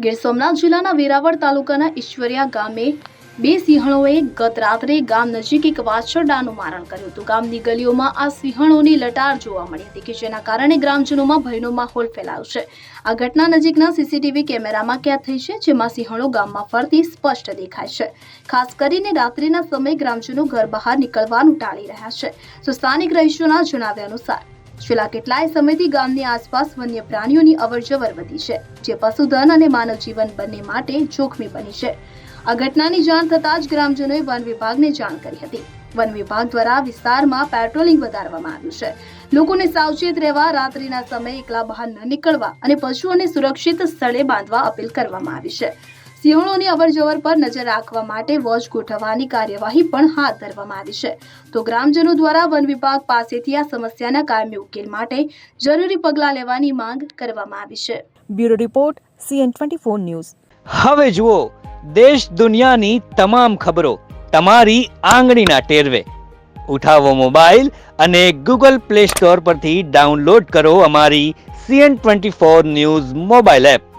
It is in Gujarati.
ગીર સોમનાથ જિલ્લાના વેરાવળ તાલુકાના ઈશ્વરિયા ગામે બે સિંહણોએ ગત રાત્રે ગામ નજીક એક વાછરડાનું મારણ કર્યું હતું. ગામની ગલીઓમાં આ સિંહણોની લટાર જોવા મળી હતી કે જેના કારણે ગ્રામજનોમાં ભયનો માહોલ ફેલાયો છે. આ ઘટના નજીકના સીસીટીવી કેમેરામાં કેદ થઈ છે, જેમાં સિંહણો ગામમાં ફરતી સ્પષ્ટ દેખાય છે. ખાસ કરીને રાત્રિના સમયે ગ્રામજનો ઘર બહાર નીકળવાનું ટાળી રહ્યા છે. તો સ્થાનિક રહીશોના જણાવ્યા અનુસાર છેલ્લા કેટલાય સમયથી ગામની આસપાસ વન્ય પ્રાણીઓની અવરજવર વધી છે, જે પશુધન અને માનવ જીવન બંને માટે જોખમી બની છે. આ ઘટનાની જાણ થતાં જ ગ્રામજનોએ વન વિભાગને જાણ કરી હતી. વન વિભાગ દ્વારા વિસ્તારમાં પેટ્રોલિંગ વધારવામાં આવ્યું છે. લોકોને સાવચેત રહેવા, રાત્રિના સમયે એકલા બહાર ન નીકળવા અને પશુઓને સુરક્ષિત સ્થળે બાંધવા અપીલ કરવામાં આવી છે. સિંહણોની અવરજવર પર નજર રાખવા માટે વોચ ગોઠવવાની કાર્યવાહી પણ હાથ ધરવામાં આવી છે. તો ગ્રામજનો દ્વારા વન વિભાગ પાસેથી આ સમસ્યાના કાયમી ઉકેલ માટે જરૂરી પગલાં લેવાની માંગ કરવામાં આવી છે. Bureau report CN24 news. હવે જુઓ દેશ દુનિયાની તમામ ખબરો તમારી આંગળીના ટેરવે. ઉઠાવો મોબાઈલ અને Google Play Store પરથી ડાઉનલોડ કરો અમારી CN24 ન્યૂઝ મોબાઈલ એપ.